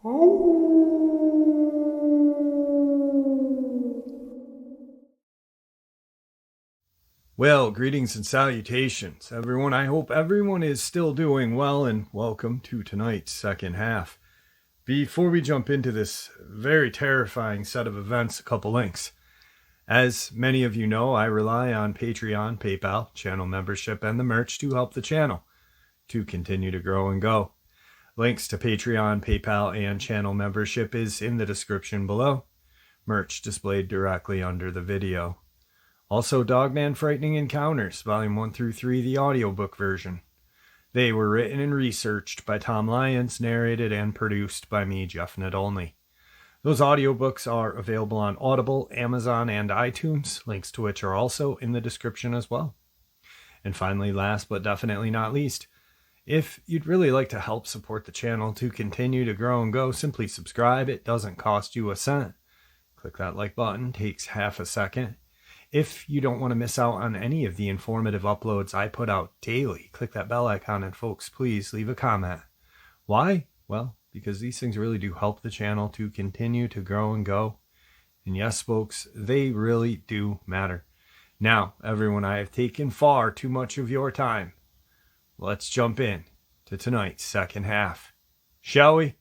Well, greetings and salutations, everyone. I hope everyone is still doing well, and welcome to tonight's second half. Before we jump into this very terrifying set of events, a couple links. As many of you know, I rely on Patreon, PayPal, channel membership, and the merch to help the channel to continue to grow and go. Links to Patreon, PayPal, and channel membership is in the description below. Merch displayed directly under the video. Also, Dogman Frightening Encounters, Volume 1 through 3, the audiobook version. They were written and researched by Tom Lyons, narrated and produced by me, Jeff Nadolny. Those audiobooks are available on Audible, Amazon, and iTunes, links to which are also in the description as well. And finally, last but definitely not least, if you'd really like to help support the channel to continue to grow and go, simply subscribe. It doesn't cost you a cent. Click that like button, takes half a second. If you don't want to miss out on any of the informative uploads I put out daily, click that bell icon, and folks, please leave a comment. Why? Well, because these things really do help the channel to continue to grow and go. And yes, folks, they really do matter. Now, everyone, I have taken far too much of your time. Let's jump in to tonight's second half, shall we?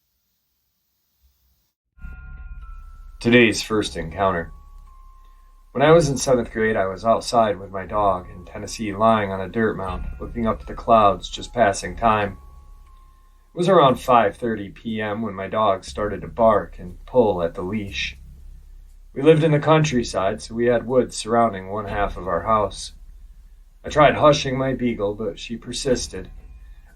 Today's first encounter. When I was in 7th grade, I was outside with my dog in Tennessee, lying on a dirt mound, looking up at the clouds, just passing time. It was around 5:30 p.m. when my dog started to bark and pull at the leash. We lived in the countryside, so we had woods surrounding one half of our house. I tried hushing my beagle, but she persisted.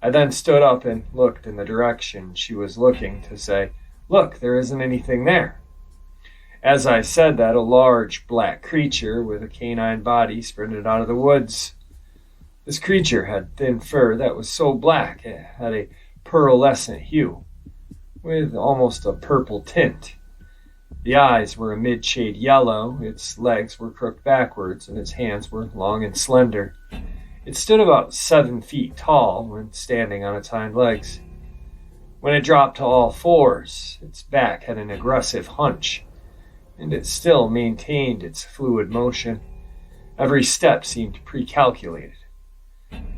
I then stood up and looked in the direction she was looking to say, "Look, there isn't anything there." As I said that, a large black creature with a canine body sprinted out of the woods. This creature had thin fur that was so black it had a pearlescent hue, with almost a purple tint. The eyes were a mid-shade yellow, its legs were crooked backwards, and its hands were long and slender. It stood about 7 feet tall when standing on its hind legs. When it dropped to all fours, its back had an aggressive hunch, and it still maintained its fluid motion. Every step seemed pre-calculated.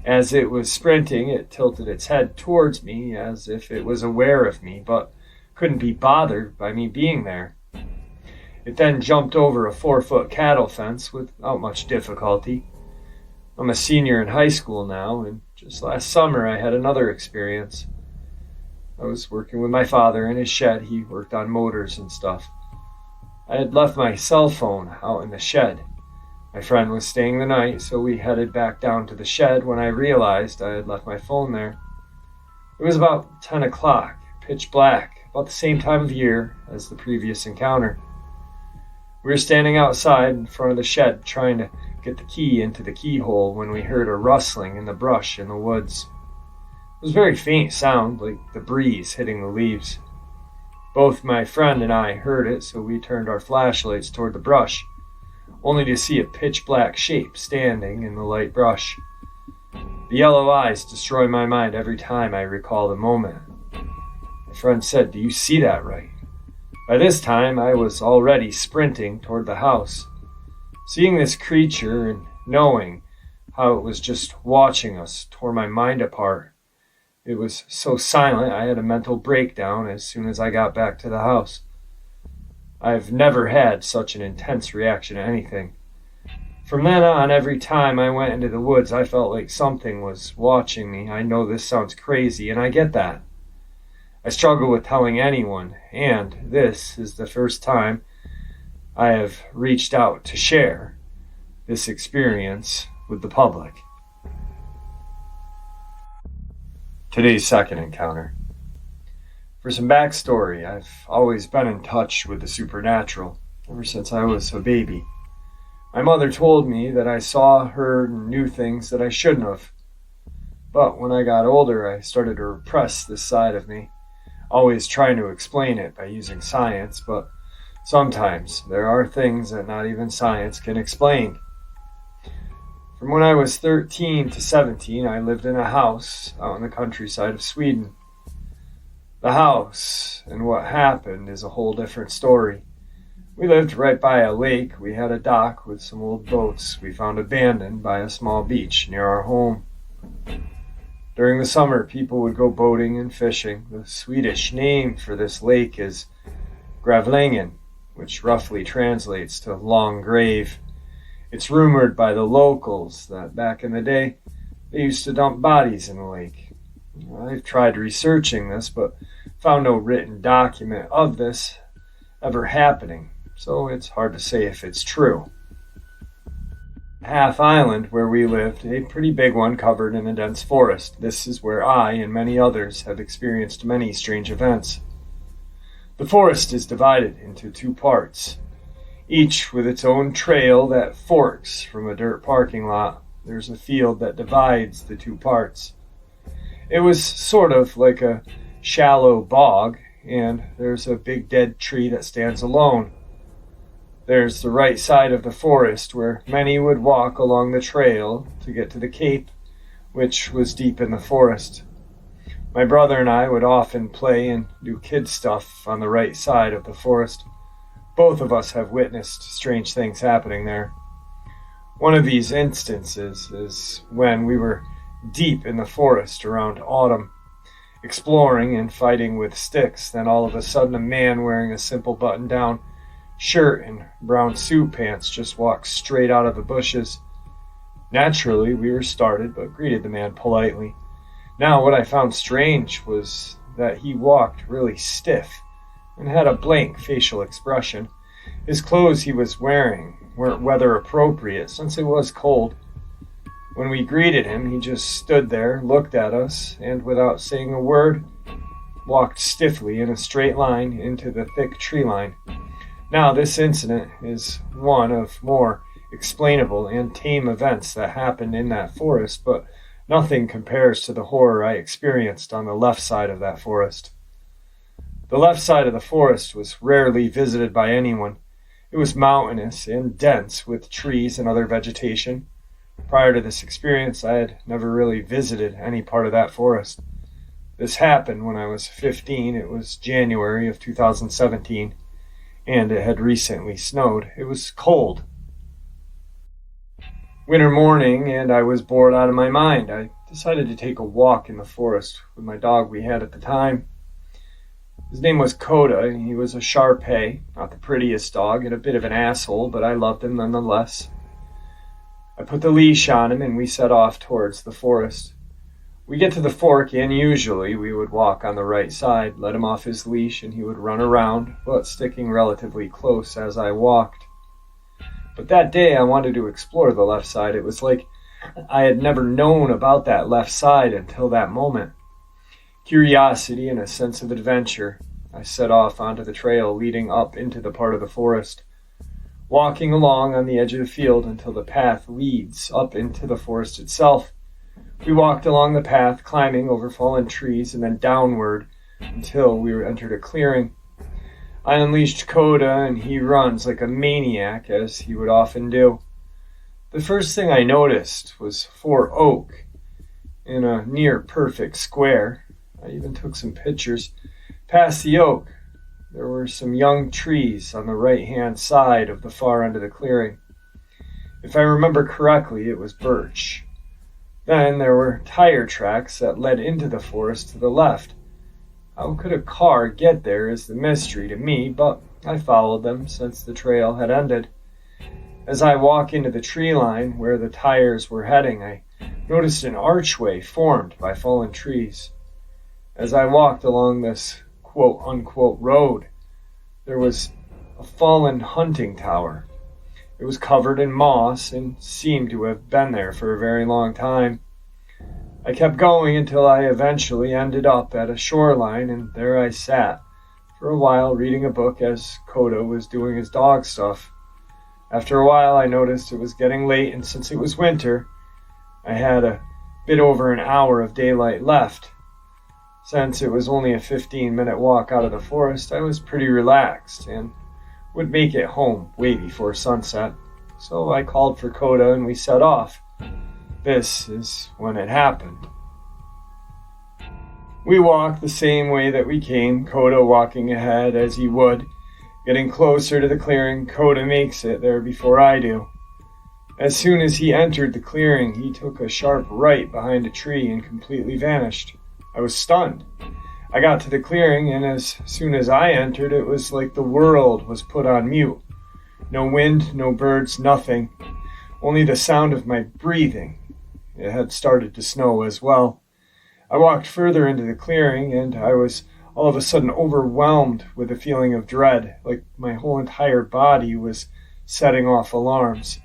As it was sprinting, it tilted its head towards me as if it was aware of me, but couldn't be bothered by me being there. It then jumped over a 4-foot cattle fence without much difficulty. I'm a senior in high school now, and just last summer I had another experience. I was working with my father in his shed. He worked on motors and stuff. I had left my cell phone out in the shed. My friend was staying the night, so we headed back down to the shed when I realized I had left my phone there. It was about 10 o'clock, pitch black, about the same time of year as the previous encounter. We were standing outside in front of the shed trying to get the key into the keyhole when we heard a rustling in the brush in the woods. It was a very faint sound, like the breeze hitting the leaves. Both my friend and I heard it, so we turned our flashlights toward the brush, only to see a pitch-black shape standing in the light brush. The yellow eyes destroy my mind every time I recall the moment. My friend said, "Do you see that right?" By this time, I was already sprinting toward the house. Seeing this creature and knowing how it was just watching us tore my mind apart. It was so silent, I had a mental breakdown as soon as I got back to the house. I've never had such an intense reaction to anything. From then on, every time I went into the woods, I felt like something was watching me. I know this sounds crazy, and I get that. I struggle with telling anyone, and this is the first time I have reached out to share this experience with the public. Today's second encounter. For some backstory, I've always been in touch with the supernatural, ever since I was a baby. My mother told me that I saw, heard, and knew things that I shouldn't have. But when I got older, I started to repress this side of me, always trying to explain it by using science, but sometimes there are things that not even science can explain. From when I was 13 to 17, I lived in a house out in the countryside of Sweden. The house and what happened is a whole different story. We lived right by a lake. We had a dock with some old boats we found abandoned by a small beach near our home. During the summer, people would go boating and fishing. The Swedish name for this lake is Gravlängen, which roughly translates to long grave. It's rumored by the locals that back in the day, they used to dump bodies in the lake. I've tried researching this, but found no written document of this ever happening, so it's hard to say if it's true. Half Island, where we lived, a pretty big one covered in a dense forest. This is where I and many others have experienced many strange events. The forest is divided into two parts, each with its own trail that forks from a dirt parking lot. There's a field that divides the two parts. It was sort of like a shallow bog, and there's a big dead tree that stands alone. There's the right side of the forest where many would walk along the trail to get to the cape, which was deep in the forest. My brother and I would often play and do kid stuff on the right side of the forest. Both of us have witnessed strange things happening there. One of these instances is when we were deep in the forest around autumn, exploring and fighting with sticks. Then all of a sudden a man wearing a simple button-down shirt and brown suit pants just walked straight out of the bushes. Naturally, we were startled, but greeted the man politely. Now, what I found strange was that he walked really stiff and had a blank facial expression. His clothes he was wearing weren't weather appropriate since it was cold. When we greeted him, he just stood there, looked at us, and without saying a word, walked stiffly in a straight line into the thick tree line. Now, this incident is one of more explainable and tame events that happened in that forest, but nothing compares to the horror I experienced on the left side of that forest. The left side of the forest was rarely visited by anyone. It was mountainous and dense with trees and other vegetation. Prior to this experience, I had never really visited any part of that forest. This happened when I was 15. It was January of 2017. And it had recently snowed. It was cold. Winter morning, and I was bored out of my mind. I decided to take a walk in the forest with my dog we had at the time. His name was Coda, and he was a Shar-Pei, not the prettiest dog, and a bit of an asshole, but I loved him nonetheless. I put the leash on him, and we set off towards the forest. We get to the fork, and usually we would walk on the right side, let him off his leash, and he would run around, but sticking relatively close as I walked. But that day I wanted to explore the left side. It was like I had never known about that left side until that moment. Curiosity and a sense of adventure, I set off onto the trail leading up into the part of the forest, walking along on the edge of the field until the path leads up into the forest itself. We walked along the path, climbing over fallen trees and then downward until we entered a clearing. I unleashed Coda, and he runs like a maniac, as he would often do. The first thing I noticed was 4 oak in a near-perfect square. I even took some pictures. Past the oak, there were some young trees on the right-hand side of the far end of the clearing. If I remember correctly, it was birch. Then there were tire tracks that led into the forest to the left. How could a car get there is the mystery to me, but I followed them since the trail had ended. As I walked into the tree line where the tires were heading, I noticed an archway formed by fallen trees. As I walked along this quote-unquote road, there was a fallen hunting tower. It was covered in moss and seemed to have been there for a very long time. I kept going until I eventually ended up at a shoreline, and there I sat for a while reading a book as Coda was doing his dog stuff. After a while I noticed it was getting late, and since it was winter, I had a bit over an hour of daylight left. Since it was only a 15-minute walk out of the forest, I was pretty relaxed and would make it home way before sunset. So I called for Coda and we set off. This is when it happened. We walked the same way that we came, Coda walking ahead as he would. Getting closer to the clearing, Coda makes it there before I do. As soon as he entered the clearing, he took a sharp right behind a tree and completely vanished. I was stunned. I got to the clearing, and as soon as I entered, it was like the world was put on mute. No wind, no birds, nothing. Only the sound of my breathing. It had started to snow as well. I walked further into the clearing, and I was all of a sudden overwhelmed with a feeling of dread, like my whole entire body was setting off alarms.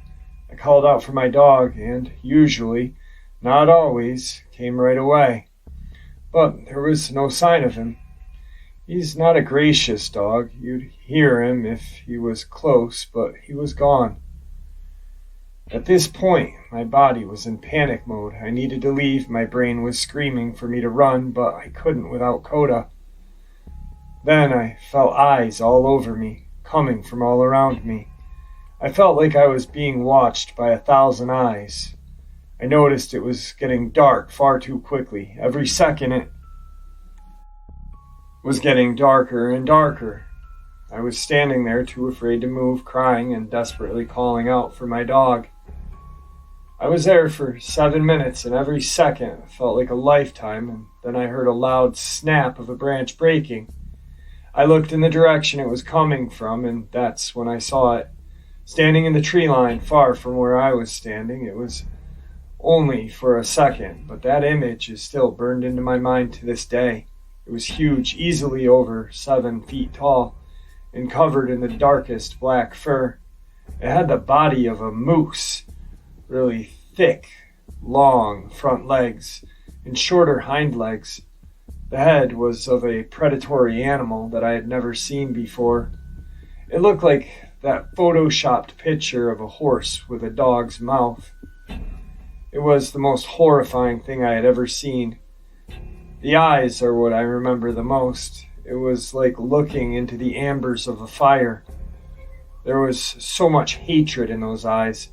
I called out for my dog, and usually, not always, came right away. But there was no sign of him. He's not a gracious dog. You'd hear him if he was close, but he was gone. At this point, my body was in panic mode. I needed to leave. My brain was screaming for me to run, but I couldn't without Coda. Then I felt eyes all over me, coming from all around me. I felt like I was being watched by 1,000 eyes. I noticed it was getting dark far too quickly. Every second it was getting darker and darker. I was standing there too afraid to move, crying and desperately calling out for my dog. I was there for 7 minutes, and every second felt like a lifetime, and then I heard a loud snap of a branch breaking. I looked in the direction it was coming from, and that's when I saw it. Standing in the tree line far from where I was standing. It was only for a second, but that image is still burned into my mind to this day. It was huge, easily over 7 feet tall, and covered in the darkest black fur. It had the body of a moose, really thick, long front legs, and shorter hind legs. The head was of a predatory animal that I had never seen before. It looked like that photoshopped picture of a horse with a dog's mouth. It was the most horrifying thing I had ever seen. The eyes are what I remember the most. It was like looking into the embers of a fire. There was so much hatred in those eyes.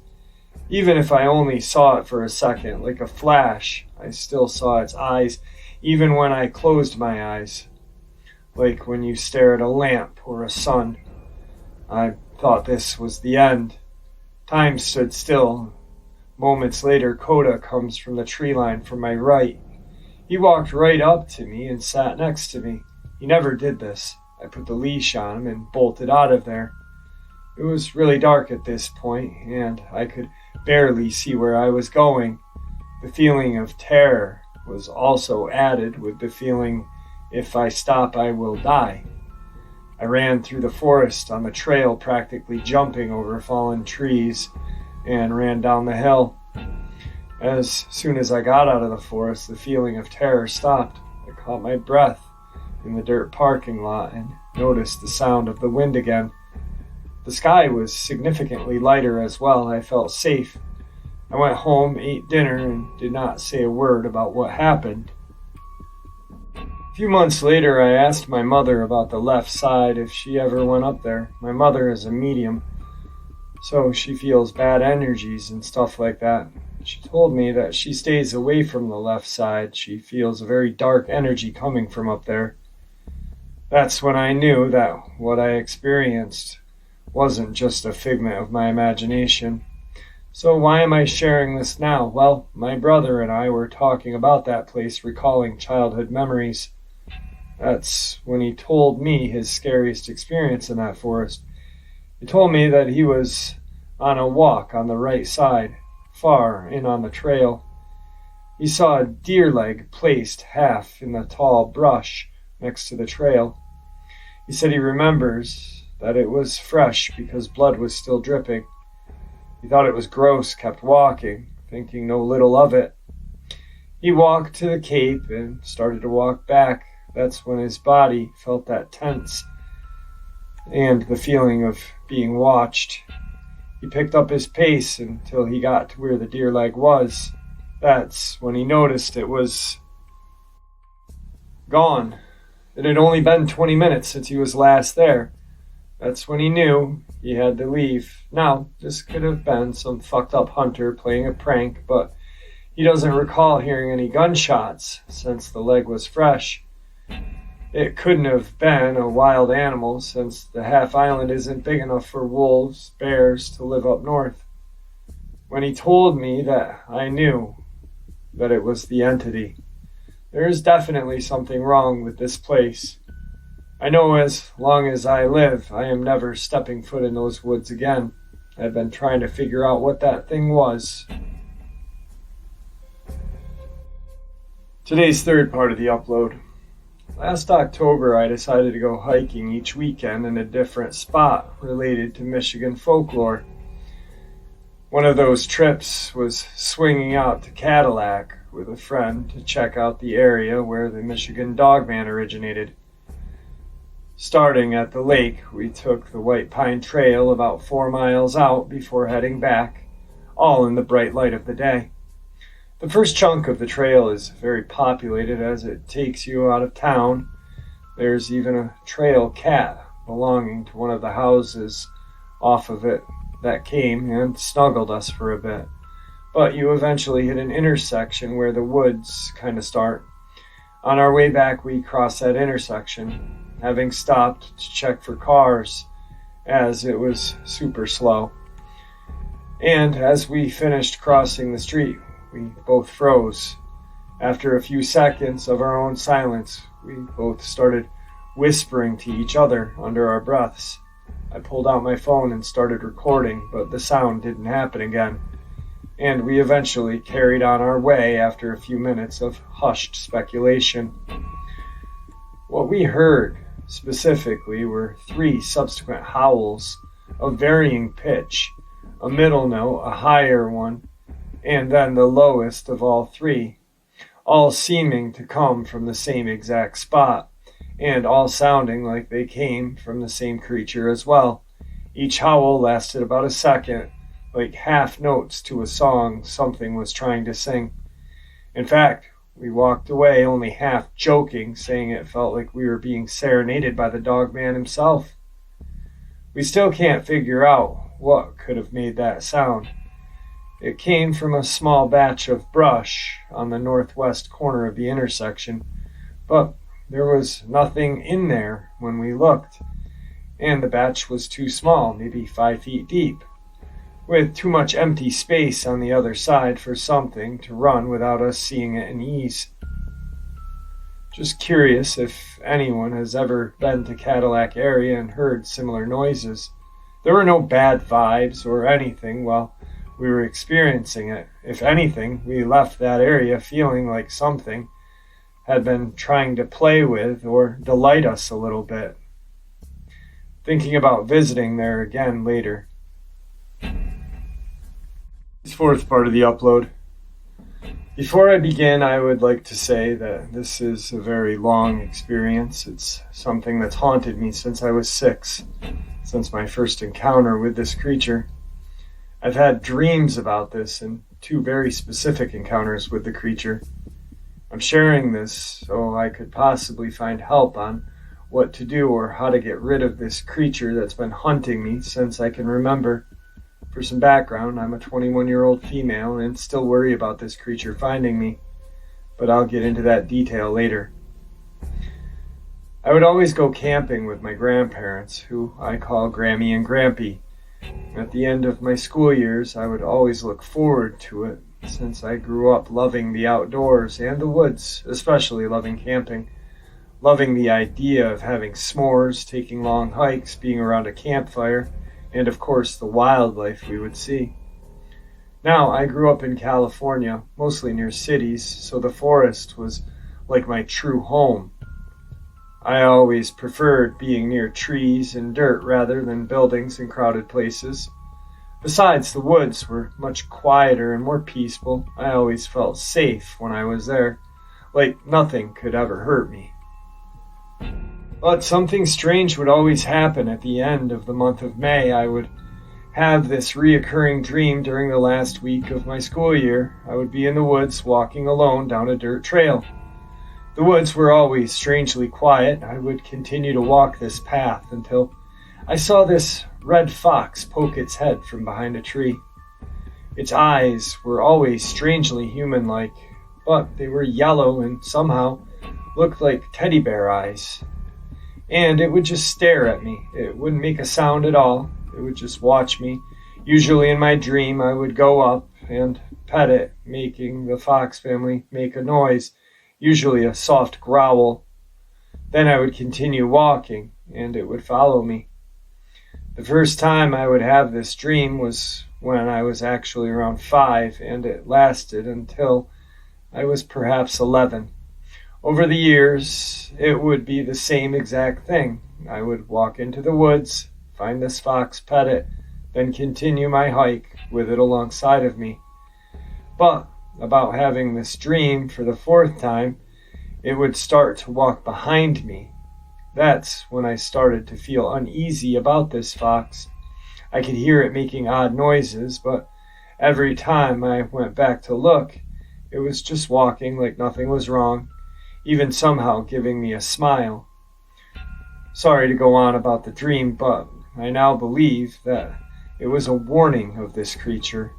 Even if I only saw it for a second, like a flash, I still saw its eyes, even when I closed my eyes. Like when you stare at a lamp or a sun. I thought this was the end. Time stood still. Moments later, Coda comes from the tree line from my right. He walked right up to me and sat next to me. He never did this. I put the leash on him and bolted out of there. It was really dark at this point, and I could barely see where I was going. The feeling of terror was also added with the feeling, if I stop, I will die. I ran through the forest on the trail, practically jumping over fallen trees, and ran down the hill. As soon as I got out of the forest, the feeling of terror stopped. I caught my breath in the dirt parking lot and noticed the sound of the wind again. The sky was significantly lighter as well. I felt safe. I went home, ate dinner, and did not say a word about what happened. A few months later, I asked my mother about the left side if she ever went up there. My mother is a medium, so she feels bad energies and stuff like that. She told me that she stays away from the left side. She feels a very dark energy coming from up there. That's when I knew that what I experienced wasn't just a figment of my imagination. So why am I sharing this now? Well, my brother and I were talking about that place, recalling childhood memories. That's when he told me his scariest experience in that forest. He told me that he was on a walk on the right side, far in on the trail. He saw a deer leg placed half in the tall brush next to the trail. He said he remembers that it was fresh because blood was still dripping. He thought it was gross, kept walking, thinking no little of it. He walked to the cape and started to walk back. That's when his body felt that tense and the feeling of being watched. He picked up his pace until he got to where the deer leg was. That's when he noticed it was gone. It had only been 20 minutes since he was last there. That's when he knew he had to leave. Now, this could have been some fucked up hunter playing a prank, but He doesn't recall hearing any gunshots since the leg was fresh. It couldn't have been a wild animal since the half island isn't big enough for wolves, bears to live up north. When he told me that, I knew that it was the entity. There is definitely something wrong with this place. I know as long as I live, I am never stepping foot in those woods again. I've been trying to figure out what that thing was. Today's third part of the upload. Last October, I decided to go hiking each weekend in a different spot related to Michigan folklore. One of those trips was swinging out to Cadillac with a friend to check out the area where the Michigan Dogman originated. Starting at the lake, we took the White Pine Trail about 4 miles out before heading back, all in the bright light of the day. The first chunk of the trail is very populated as it takes you out of town. There's even a trail cat belonging to one of the houses off of it that came and snuggled us for a bit. But you eventually hit an intersection where the woods kind of start. On our way back, we crossed that intersection, having stopped to check for cars as it was super slow. And as we finished crossing the street, we both froze. After a few seconds of our own silence, we both started whispering to each other under our breaths. I pulled out my phone and started recording, but the sound didn't happen again, and we eventually carried on our way after a few minutes of hushed speculation. What we heard specifically were 3 subsequent howls of varying pitch, a middle note, a higher one, and then the lowest of all 3, all seeming to come from the same exact spot, and all sounding like they came from the same creature as well. Each howl lasted about a second, like half notes to a song something was trying to sing. In fact, we walked away only half joking, saying it felt like we were being serenaded by the Dogman himself. We still can't figure out what could have made that sound. It came from a small batch of brush on the northwest corner of the intersection, but there was nothing in there when we looked, and the batch was too small, maybe 5 feet deep, with too much empty space on the other side for something to run without us seeing it in ease. Just curious if anyone has ever been to Cadillac area and heard similar noises. There were no bad vibes or anything while we were experiencing it. If anything, we left that area feeling like something had been trying to play with or delight us a little bit. Thinking about visiting there again later. This fourth part of the upload. Before I begin, I would like to say that this is a very long experience. It's something that's haunted me since I was 6, since my first encounter with this creature. I've had dreams about this and 2 very specific encounters with the creature. I'm sharing this so I could possibly find help on what to do or how to get rid of this creature that's been hunting me since I can remember. For some background, I'm a 21-year-old female and still worry about this creature finding me, but I'll get into that detail later. I would always go camping with my grandparents, who I call Grammy and Grampy. At the end of my school years, I would always look forward to it, since I grew up loving the outdoors and the woods, especially loving camping, loving the idea of having s'mores, taking long hikes, being around a campfire, and of course the wildlife we would see. Now, I grew up in California, mostly near cities, so the forest was like my true home. I always preferred being near trees and dirt rather than buildings and crowded places. Besides, the woods were much quieter and more peaceful. I always felt safe when I was there, like nothing could ever hurt me. But something strange would always happen at the end of the month of May. I would have this reoccurring dream during the last week of my school year. I would be in the woods walking alone down a dirt trail. The woods were always strangely quiet. I would continue to walk this path until I saw this red fox poke its head from behind a tree. Its eyes were always strangely human-like, but they were yellow and somehow looked like teddy bear eyes. And it would just stare at me. It wouldn't make a sound at all. It would just watch me. Usually in my dream, I would go up and pet it, making the fox family make a noise, usually a soft growl. Then I would continue walking, and it would follow me. The first time I would have this dream was when I was actually around 5, and it lasted until I was perhaps 11. Over the years, it would be the same exact thing. I would walk into the woods, find this fox, pet it, then continue my hike with it alongside of me. But about having this dream for the 4th time, it would start to walk behind me. That's when I started to feel uneasy about this fox. I could hear it making odd noises, but every time I went back to look, it was just walking like nothing was wrong, even somehow giving me a smile. Sorry to go on about the dream, but I now believe that it was a warning of this creature.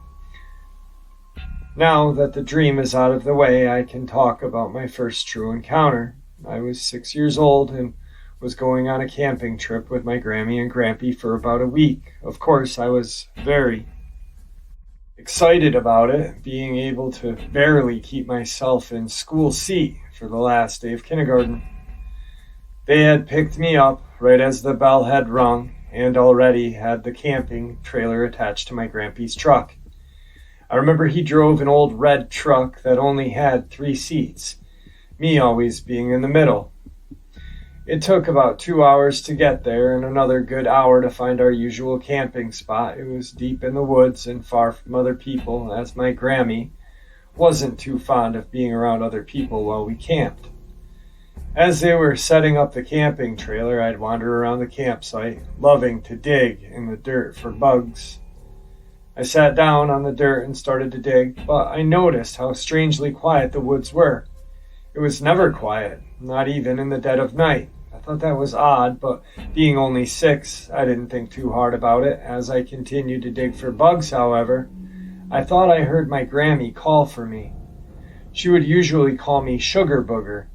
Now that the dream is out of the way, I can talk about my first true encounter. I was 6 years old and was going on a camping trip with my Grammy and Grampy for about a week. Of course, I was very excited about it, being able to barely keep myself in school seat for the last day of kindergarten. They had picked me up right as the bell had rung and already had the camping trailer attached to my Grampy's truck. I remember he drove an old red truck that only had 3 seats, me always being in the middle. It took about 2 hours to get there and another good hour to find our usual camping spot. It was deep in the woods and far from other people, as my Grammy wasn't too fond of being around other people while we camped. As they were setting up the camping trailer, I'd wander around the campsite, loving to dig in the dirt for bugs. I sat down on the dirt and started to dig, but I noticed how strangely quiet the woods were. It was never quiet, not even in the dead of night. I thought that was odd, but being only 6, I didn't think too hard about it. As I continued to dig for bugs, however, I thought I heard my Grammy call for me. She would usually call me Sugar Booger,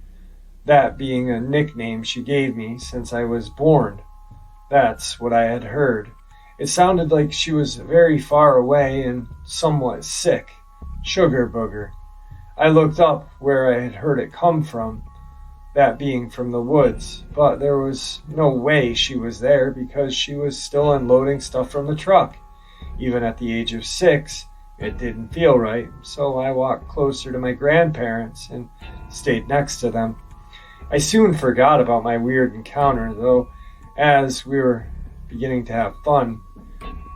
that being a nickname she gave me since I was born. That's what I had heard. It sounded like she was very far away and somewhat sick. Sugar Booger. I looked up where I had heard it come from, that being from the woods, but there was no way she was there because she was still unloading stuff from the truck. Even at the age of 6, it didn't feel right, so I walked closer to my grandparents and stayed next to them. I soon forgot about my weird encounter, though, as we were beginning to have fun.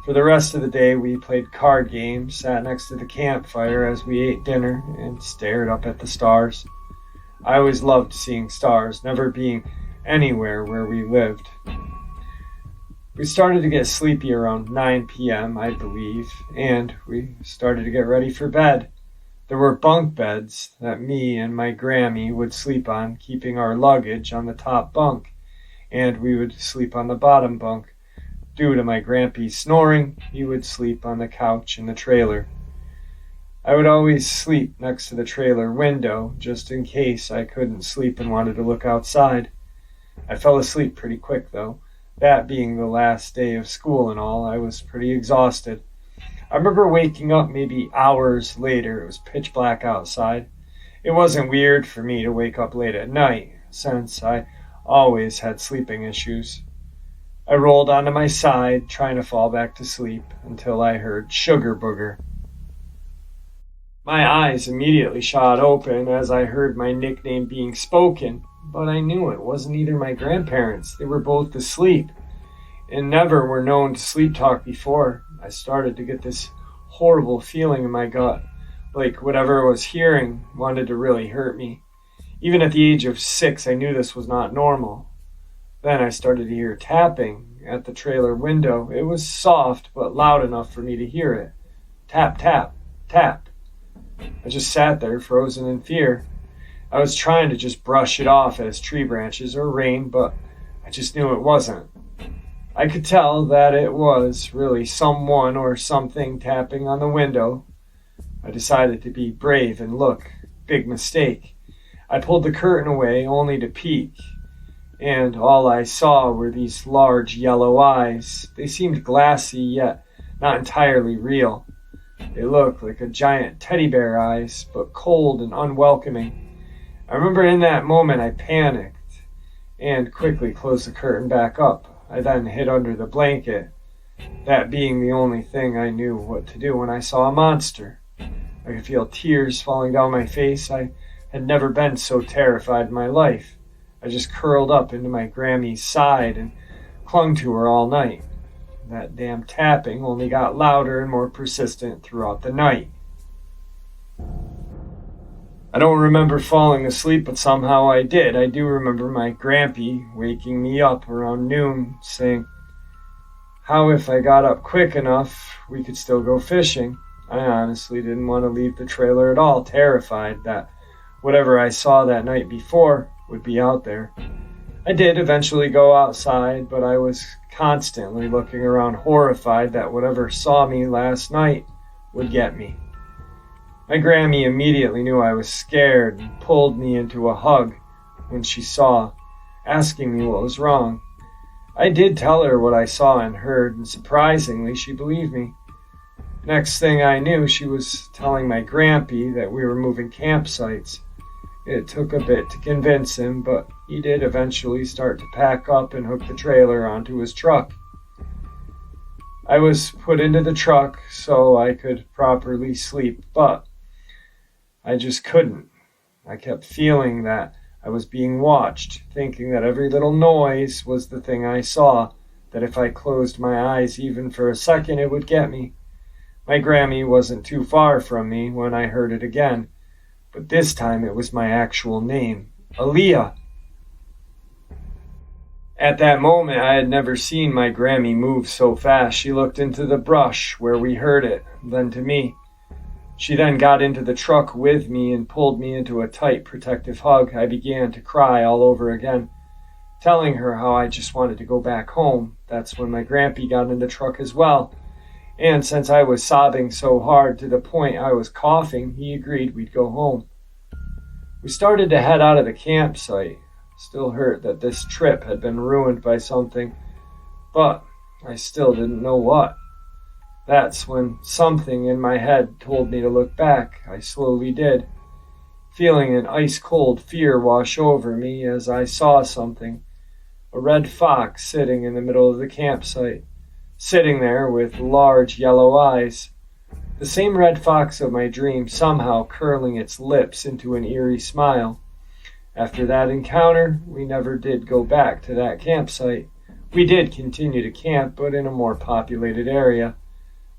For the rest of the day, we played card games, sat next to the campfire as we ate dinner, and stared up at the stars. I always loved seeing stars, never being anywhere where we lived. We started to get sleepy around 9 p.m., I believe, and we started to get ready for bed. There were bunk beds that me and my Grammy would sleep on, keeping our luggage on the top bunk, and we would sleep on the bottom bunk. Due to my Grampy's snoring, he would sleep on the couch in the trailer. I would always sleep next to the trailer window, just in case I couldn't sleep and wanted to look outside. I fell asleep pretty quick, though. That being the last day of school and all, I was pretty exhausted. I remember waking up maybe hours later. It was pitch black outside. It wasn't weird for me to wake up late at night, since I always had sleeping issues. I rolled onto my side, trying to fall back to sleep, until I heard Sugar Booger. My eyes immediately shot open as I heard my nickname being spoken, but I knew it wasn't either my grandparents. They were both asleep, and never were known to sleep talk before. I started to get this horrible feeling in my gut, like whatever I was hearing wanted to really hurt me. Even at the age of 6, I knew this was not normal. Then I started to hear tapping at the trailer window. It was soft, but loud enough for me to hear it. Tap, tap, tap. I just sat there, frozen in fear. I was trying to just brush it off as tree branches or rain, but I just knew it wasn't. I could tell that it was really someone or something tapping on the window. I decided to be brave and look. Big mistake. I pulled the curtain away only to peek, and all I saw were these large yellow eyes. They seemed glassy, yet not entirely real. They looked like a giant teddy bear eyes, but cold and unwelcoming. I remember in that moment I panicked and quickly closed the curtain back up. I then hid under the blanket, that being the only thing I knew what to do when I saw a monster. I could feel tears falling down my face. I had never been so terrified in my life. I just curled up into my Grammy's side and clung to her all night. That damn tapping only got louder and more persistent throughout the night. I don't remember falling asleep, but somehow I did. I do remember my Grampy waking me up around noon, saying, how if I got up quick enough, we could still go fishing. I honestly didn't want to leave the trailer at all, terrified that whatever I saw that night before would be out there. I did eventually go outside, but I was constantly looking around, horrified that whatever saw me last night would get me. My Grammy immediately knew I was scared and pulled me into a hug when she saw, asking me what was wrong. I did tell her what I saw and heard, and surprisingly, she believed me. Next thing I knew, she was telling my Grampy that we were moving campsites. It took a bit to convince him, but he did eventually start to pack up and hook the trailer onto his truck. I was put into the truck so I could properly sleep, but I just couldn't. I kept feeling that I was being watched, thinking that every little noise was the thing I saw, that if I closed my eyes even for a second it would get me. My Grammy wasn't too far from me when I heard it again, but this time it was my actual name, Aaliyah. At that moment, I had never seen my Grammy move so fast. She looked into the brush where we heard it, then to me. She then got into the truck with me and pulled me into a tight, protective hug. I began to cry all over again, telling her how I just wanted to go back home. That's when my Grampy got in the truck as well. And since I was sobbing so hard to the point I was coughing, he agreed we'd go home. We started to head out of the campsite, still hurt that this trip had been ruined by something, but I still didn't know what. That's when something in my head told me to look back. I slowly did, feeling an ice-cold fear wash over me as I saw something, a red fox sitting in the middle of the campsite. Sitting there with large yellow eyes, the same red fox of my dream, somehow curling its lips into an eerie smile. After that encounter, we never did go back to that campsite. We did continue to camp, but in a more populated area.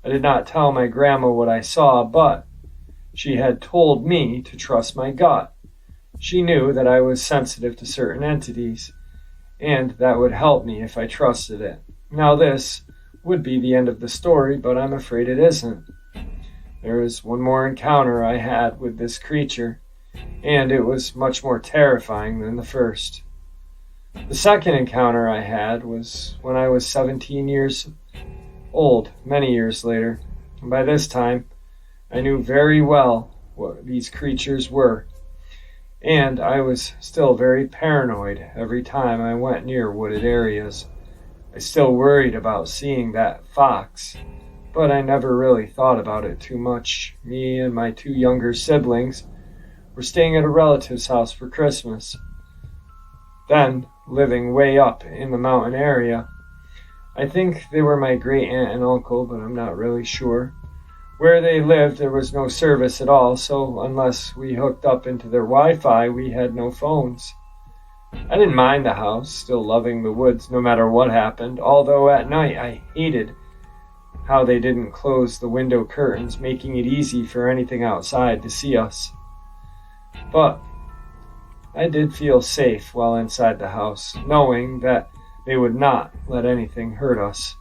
I did not tell my grandma what I saw, but she had told me to trust my gut. She knew that I was sensitive to certain entities, and that would help me if I trusted it. Now this would be the end of the story, but I'm afraid it isn't. There was one more encounter I had with this creature, and it was much more terrifying than the first. The second encounter I had was when I was 17 years old, many years later, and by this time I knew very well what these creatures were, and I was still very paranoid every time I went near wooded areas. I still worried about seeing that fox, but I never really thought about it too much. Me and my two younger siblings were staying at a relative's house for Christmas. Then, living way up in the mountain area, I think they were my great aunt and uncle, but I'm not really sure. Where they lived, there was no service at all, so unless we hooked up into their Wi-Fi, we had no phones. I didn't mind the house, still loving the woods no matter what happened, although at night I hated how they didn't close the window curtains, making it easy for anything outside to see us. But I did feel safe while inside the house, knowing that they would not let anything hurt us.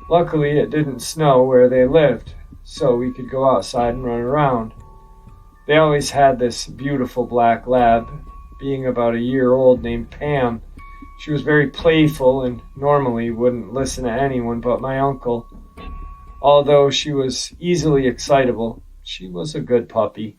Luckily, it didn't snow where they lived, so we could go outside and run around. They always had this beautiful black lab, being about a year old, named Pam. She was very playful and normally wouldn't listen to anyone but my uncle. Although she was easily excitable, she was a good puppy.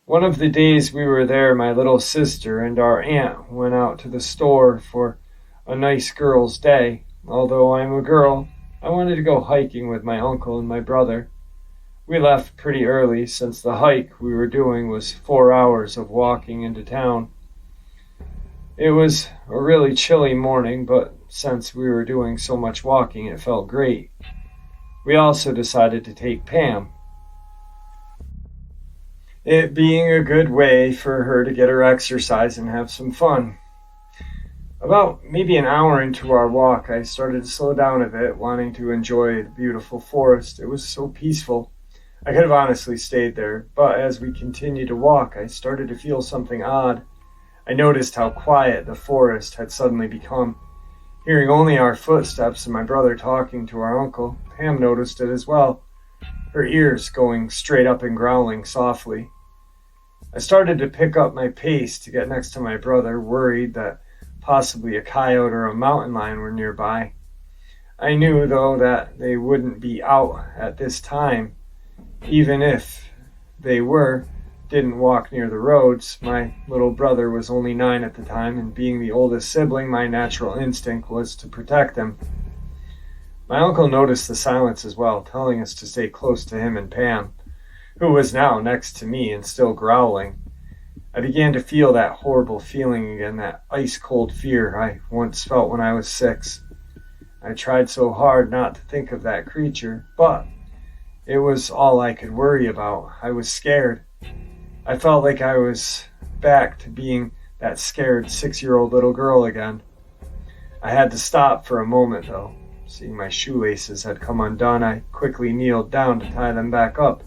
One of the days we were there, my little sister and our aunt went out to the store for a nice girl's day. Although I'm a girl, I wanted to go hiking with my uncle and my brother. We left pretty early since the hike we were doing was 4 hours of walking into town. It was a really chilly morning, but since we were doing so much walking, it felt great. We also decided to take Pam, it being a good way for her to get her exercise and have some fun. About maybe an hour into our walk, I started to slow down a bit, wanting to enjoy the beautiful forest. It was so peaceful. I could have honestly stayed there, but as we continued to walk, I started to feel something odd. I noticed how quiet the forest had suddenly become. Hearing only our footsteps and my brother talking to our uncle, Pam noticed it as well, her ears going straight up and growling softly. I started to pick up my pace to get next to my brother, worried that possibly a coyote or a mountain lion were nearby. I knew, though, that they wouldn't be out at this time. Even if they didn't walk near the roads. My little brother was only 9 at the time, and being the oldest sibling, my natural instinct was to protect him. My uncle noticed the silence as well, telling us to stay close to him and Pam, who was now next to me and still growling. I began to feel that horrible feeling again, that ice-cold fear I once felt when I was 6. I tried so hard not to think of that creature, but it was all I could worry about. I was scared. I felt like I was back to being that scared 6-year-old little girl again. I had to stop for a moment, though. Seeing my shoelaces had come undone, I quickly kneeled down to tie them back up.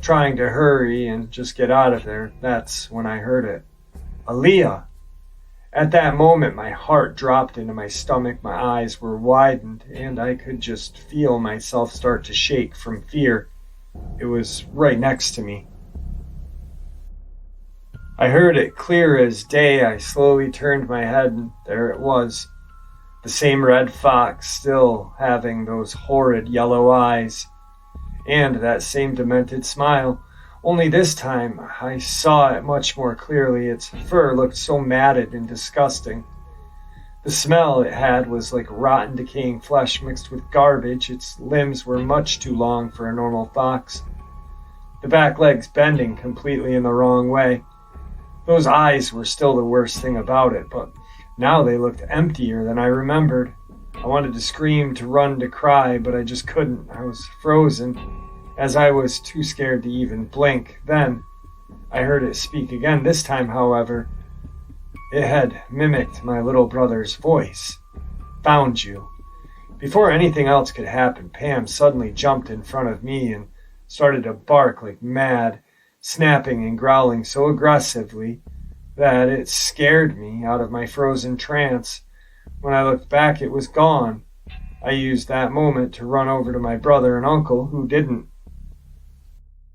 Trying to hurry and just get out of there, that's when I heard it. Aaliyah! At that moment, my heart dropped into my stomach, my eyes were widened, and I could just feel myself start to shake from fear. It was right next to me. I heard it clear as day. I slowly turned my head, and there it was. The same red fox, still having those horrid yellow eyes, and that same demented smile. Only this time, I saw it much more clearly. Its fur looked so matted and disgusting. The smell it had was like rotten, decaying flesh mixed with garbage. Its limbs were much too long for a normal fox, the back legs bending completely in the wrong way. Those eyes were still the worst thing about it, but now they looked emptier than I remembered. I wanted to scream, to run, to cry, but I just couldn't. I was frozen, as I was too scared to even blink. Then I heard it speak again. This time, however, it had mimicked my little brother's voice. Found you. Before anything else could happen, Pam suddenly jumped in front of me and started to bark like mad, snapping and growling so aggressively that it scared me out of my frozen trance. When I looked back, it was gone. I used that moment to run over to my brother and uncle, who didn't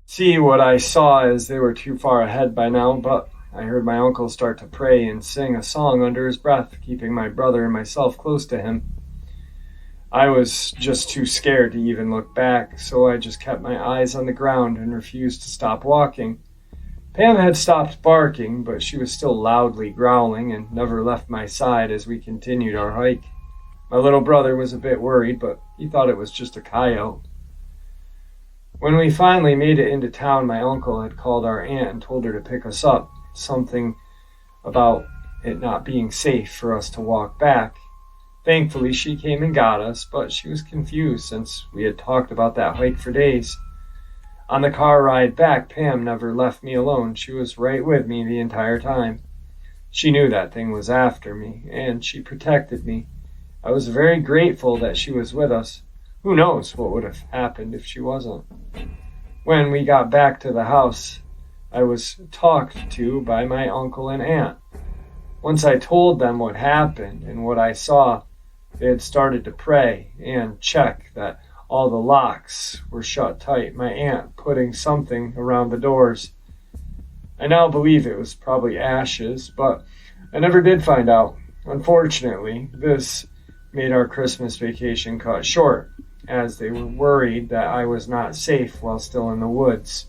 see what I saw as they were too far ahead by now, but I heard my uncle start to pray and sing a song under his breath, keeping my brother and myself close to him. I was just too scared to even look back, so I just kept my eyes on the ground and refused to stop walking. Pam had stopped barking, but she was still loudly growling and never left my side as we continued our hike. My little brother was a bit worried, but he thought it was just a coyote. When we finally made it into town, my uncle had called our aunt and told her to pick us up, something about it not being safe for us to walk back. Thankfully, she came and got us, but she was confused since we had talked about that hike for days. On the car ride back, Pam never left me alone. She was right with me the entire time. She knew that thing was after me, and she protected me. I was very grateful that she was with us. Who knows what would have happened if she wasn't? When we got back to the house, I was talked to by my uncle and aunt. Once I told them what happened and what I saw, they had started to pray and check that all the locks were shut tight, my aunt putting something around the doors. I now believe it was probably ashes, but I never did find out. Unfortunately, this made our Christmas vacation cut short, as they were worried that I was not safe while still in the woods.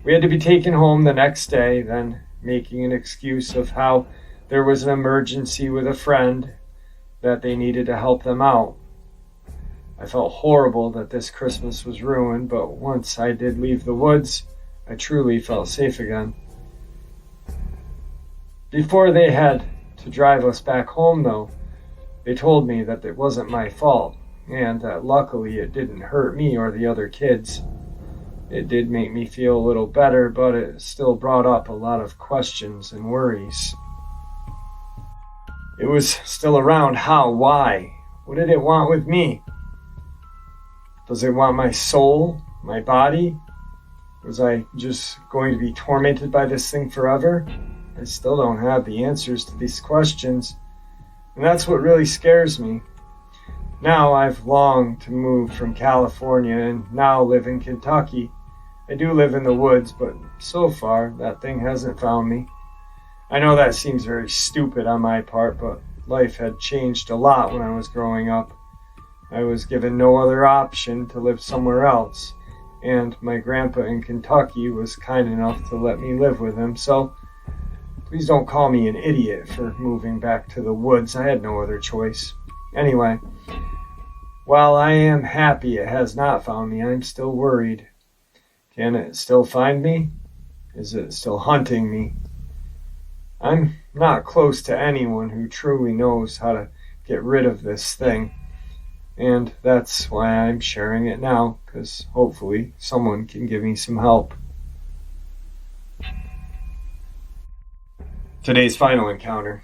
We had to be taken home the next day, then making an excuse of how there was an emergency with a friend that they needed to help them out. I felt horrible that this Christmas was ruined, but once I did leave the woods, I truly felt safe again. Before they had to drive us back home, though, they told me that it wasn't my fault, and that luckily it didn't hurt me or the other kids. It did make me feel a little better, but it still brought up a lot of questions and worries. It was still around how, why, what did it want with me? Does it want my soul, my body? Was I just going to be tormented by this thing forever? I still don't have the answers to these questions, and that's what really scares me. Now I've longed to move from California and now live in Kentucky. I do live in the woods, but so far that thing hasn't found me. I know that seems very stupid on my part, but life had changed a lot when I was growing up. I was given no other option to live somewhere else, and my grandpa in Kentucky was kind enough to let me live with him, so please don't call me an idiot for moving back to the woods. I had no other choice. Anyway, while I am happy it has not found me, I'm still worried. Can it still find me? Is it still hunting me? I'm not close to anyone who truly knows how to get rid of this thing. And that's why I'm sharing it now, because hopefully someone can give me some help. Today's final encounter.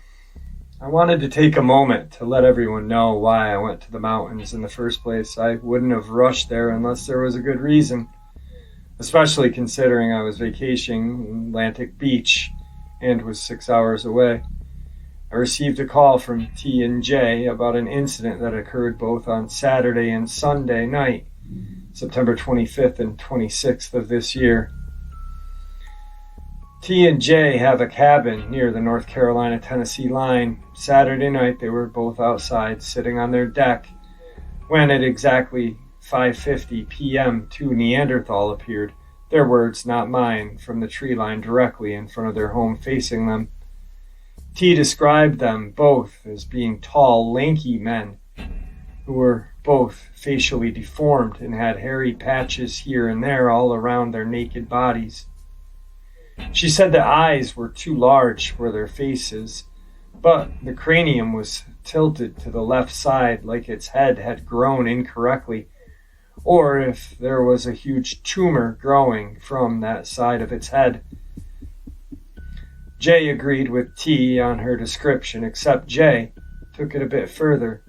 I wanted to take a moment to let everyone know why I went to the mountains in the first place. I wouldn't have rushed there unless there was a good reason, especially considering I was vacationing in Atlantic Beach and was 6 hours away. I received a call from T and J about an incident that occurred both on Saturday and Sunday night, September 25th and 26th of this year. T and J have a cabin near the North Carolina-Tennessee line. Saturday night they were both outside sitting on their deck when at exactly 5:50 p.m. two Neanderthal appeared, their words, not mine, from the tree line directly in front of their home facing them. T described them both as being tall, lanky men who were both facially deformed and had hairy patches here and there all around their naked bodies. She said the eyes were too large for their faces, but the cranium was tilted to the left side like its head had grown incorrectly, or if there was a huge tumor growing from that side of its head. Jay agreed with T on her description, except Jay took it a bit further.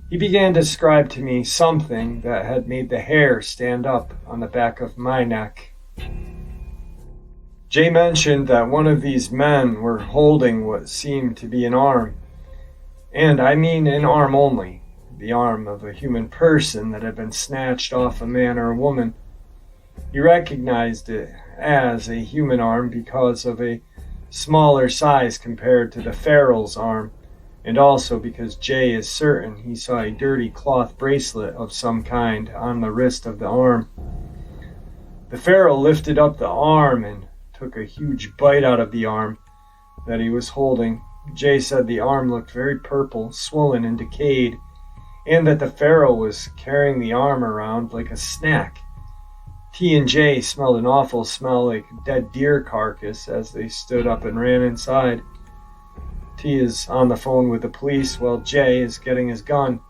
He began to describe to me something that had made the hair stand up on the back of my neck. Jay mentioned that one of these men were holding what seemed to be an arm, and I mean an arm only, the arm of a human person that had been snatched off a man or a woman. He recognized it as a human arm because of a smaller size compared to the feral's arm, and also because Jay is certain he saw a dirty cloth bracelet of some kind on the wrist of the arm. The feral lifted up the arm and took a huge bite out of the arm that he was holding. Jay said the arm looked very purple, swollen, and decayed, and that the feral was carrying the arm around like a snack. T and J smelled an awful smell like dead deer carcass as they stood up and ran inside. T is on the phone with the police while Jay is getting his gun.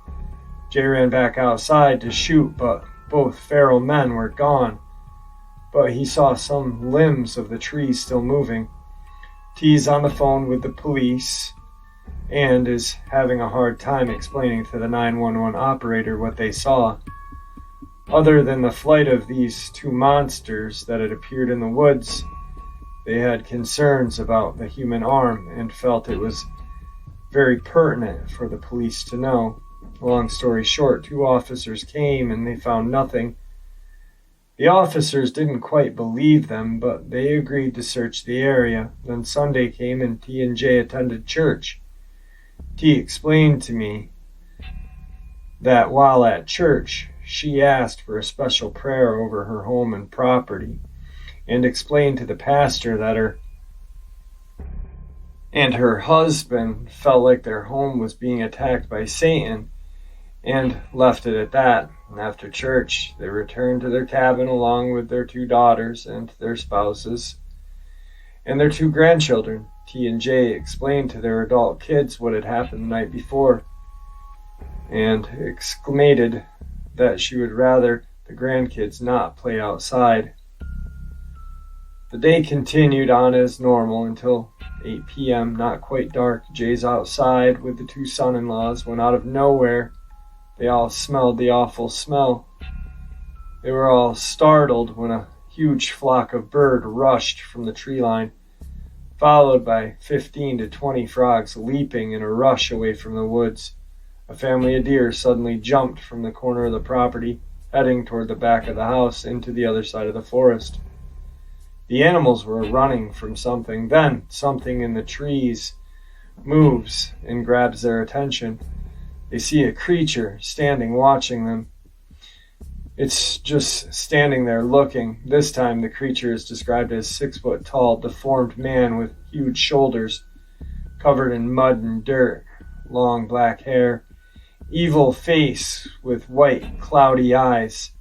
Jay ran back outside to shoot, but both feral men were gone. But he saw some limbs of the trees still moving. T's on the phone with the police and is having a hard time explaining to the 911 operator what they saw. Other than the flight of these two monsters that had appeared in the woods, they had concerns about the human arm and felt it was very pertinent for the police to know. Long story short, two officers came and they found nothing. The officers didn't quite believe them, but they agreed to search the area. Then Sunday came and T and J attended church. T explained to me that while at church, she asked for a special prayer over her home and property, and explained to the pastor that her and her husband felt like their home was being attacked by Satan, and left it at that. And after church, they returned to their cabin along with their 2 daughters and their spouses and their 2 grandchildren. T and J explained to their adult kids what had happened the night before, and exclaimed that she would rather the grandkids not play outside. The day continued on as normal until 8 p.m., not quite dark. Jay's outside with the 2 son-in-laws when out of nowhere they all smelled the awful smell. They were all startled when a huge flock of birds rushed from the tree line, followed by 15 to 20 frogs leaping in a rush away from the woods. A family of deer suddenly jumped from the corner of the property, heading toward the back of the house into the other side of the forest. The animals were running from something. Then something in the trees moves and grabs their attention. They see a creature standing watching them. It's just standing there looking. This time the creature is described as 6 foot tall, deformed man with huge shoulders, covered in mud and dirt, long black hair, evil face with white cloudy eyes.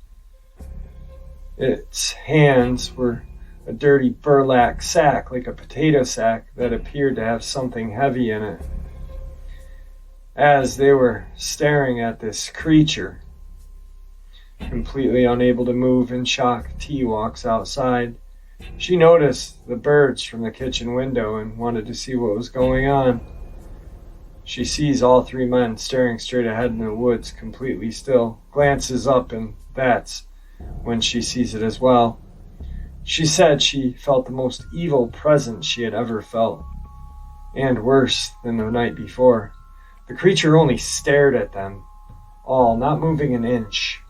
Its hands were a dirty burlap sack, like a potato sack, that appeared to have something heavy in it. As they were staring at this creature, completely unable to move in shock, T walks outside. She noticed the birds from the kitchen window and wanted to see what was going on. She sees all 3 men staring straight ahead in the woods, completely still, glances up, and that's when she sees it as well. She said she felt the most evil presence she had ever felt, and worse than the night before. The creature only stared at them all, not moving an inch.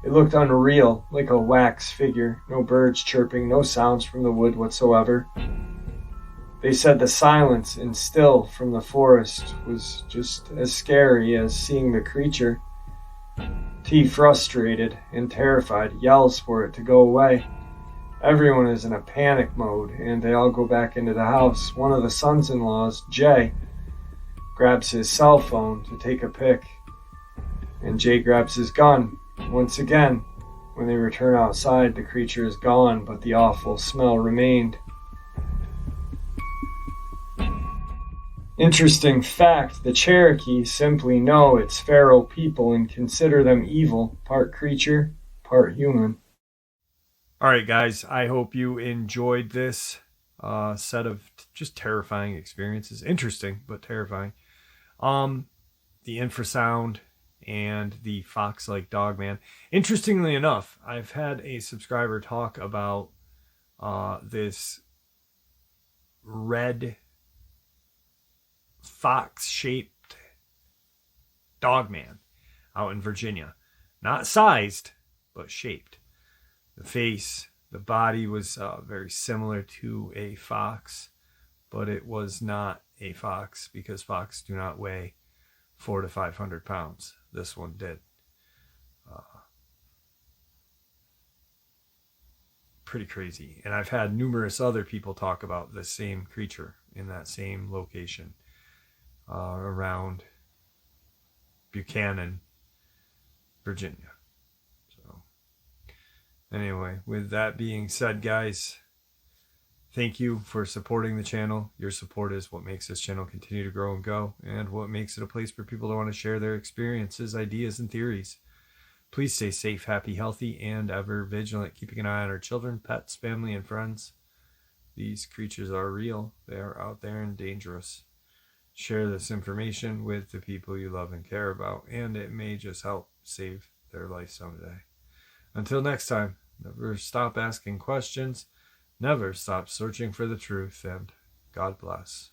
It looked unreal, like a wax figure. No birds chirping, no sounds from the wood whatsoever. They said the silence and still from the forest was just as scary as seeing the creature. T, frustrated and terrified, yells for it to go away. Everyone is in a panic mode, and they all go back into the house. One of the sons-in-laws, Jay, grabs his cell phone to take a pic, and Jay grabs his gun. Once again, when they return outside, the creature is gone, but the awful smell remained. Interesting fact, the Cherokee simply know it's feral people and consider them evil, part creature, part human. All right, guys, I hope you enjoyed this set of just terrifying experiences. Interesting, but terrifying. The infrasound and the fox-like Dogman. Interestingly enough, I've had a subscriber talk about this red fox-shaped Dogman out in Virginia. Not sized, but shaped. The face, the body was very similar to a fox, but it was not a fox because fox do not weigh 400 to 500 pounds. This one did. Pretty crazy. And I've had numerous other people talk about the same creature in that same location around Buchanan, Virginia. So anyway, with that being said, guys, thank you for supporting the channel. Your support is what makes this channel continue to grow and go, and what makes it a place for people to want to share their experiences, ideas, and theories. Please stay safe, happy, healthy, and ever vigilant, keeping an eye on our children, pets, family, and friends. These creatures are real. They are out there and dangerous. Share this information with the people you love and care about, and it may just help save their life someday. Until next time, never stop asking questions, never stop searching for the truth, and God bless.